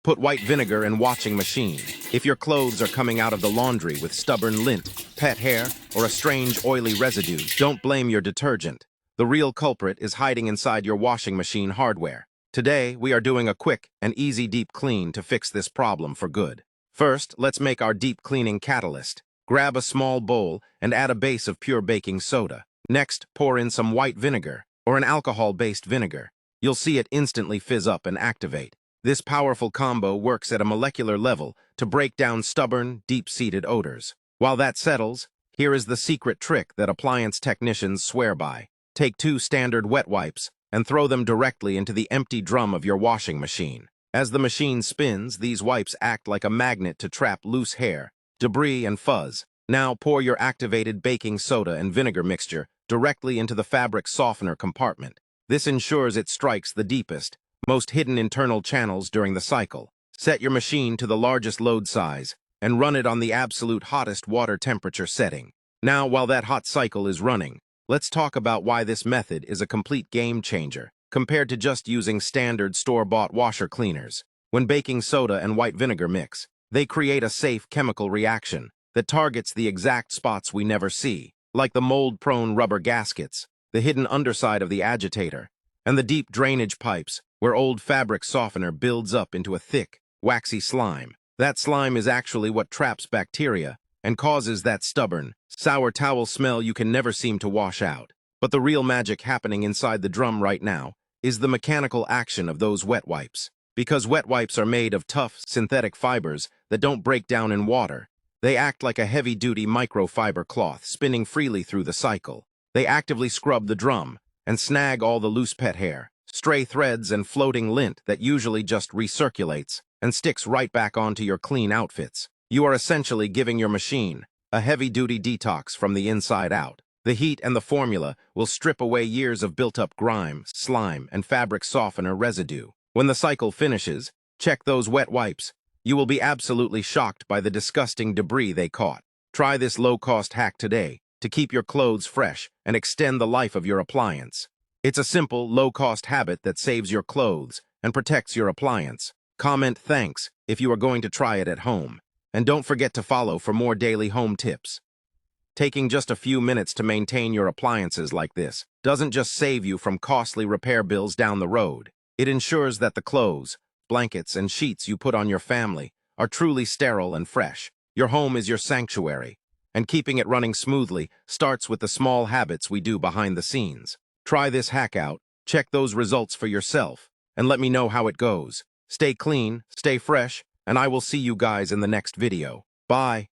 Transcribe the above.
Put white vinegar in washing machine. If your clothes are coming out of the laundry with stubborn lint, pet hair, or a strange oily residue, don't blame your detergent. The real culprit is hiding inside your washing machine hardware. Today, we are doing a quick and easy deep clean to fix this problem for good. First, let's make our deep cleaning catalyst. Grab a small bowl and add a base of pure baking soda. Next, pour in some white vinegar, or an alcohol-based vinegar. You'll see it instantly fizz up and activate. This powerful combo works at a molecular level to break down stubborn, deep-seated odors. While that settles, here is the secret trick that appliance technicians swear by. Take 2 standard wet wipes and throw them directly into the empty drum of your washing machine. As the machine spins, these wipes act like a magnet to trap loose hair, debris, and fuzz. Now pour your activated baking soda and vinegar mixture directly into the fabric softener compartment. This ensures it strikes the deepest, most hidden internal channels during the cycle. Set your machine to the largest load size and run it on the absolute hottest water temperature setting. Now, while that hot cycle is running, let's talk about why this method is a complete game changer compared to just using standard store-bought washer cleaners. When baking soda and white vinegar mix, they create a safe chemical reaction that targets the exact spots we never see, like the mold-prone rubber gaskets, the hidden underside of the agitator, and the deep drainage pipes where old fabric softener builds up into a thick, waxy slime. That slime is actually what traps bacteria and causes that stubborn, sour towel smell you can never seem to wash out. But the real magic happening inside the drum right now is the mechanical action of those wet wipes. Because wet wipes are made of tough, synthetic fibers that don't break down in water, they act like a heavy-duty microfiber cloth spinning freely through the cycle. They actively scrub the drum and snag all the loose pet hair, stray threads, and floating lint that usually just recirculates and sticks right back onto your clean outfits. You are essentially giving your machine a heavy-duty detox from the inside out. The heat and the formula will strip away years of built-up grime, slime, and fabric softener residue. When the cycle finishes, check those wet wipes. You will be absolutely shocked by the disgusting debris they caught. Try this low-cost hack today to keep your clothes fresh and extend the life of your appliance. It's a simple, low-cost habit that saves your clothes and protects your appliance. Comment thanks if you are going to try it at home. And don't forget to follow for more daily home tips. Taking just a few minutes to maintain your appliances like this doesn't just save you from costly repair bills down the road. It ensures that the clothes, blankets, and sheets you put on your family are truly sterile and fresh. Your home is your sanctuary, and keeping it running smoothly starts with the small habits we do behind the scenes. Try this hack out, check those results for yourself, and let me know how it goes. Stay clean, stay fresh, and I will see you guys in the next video. Bye.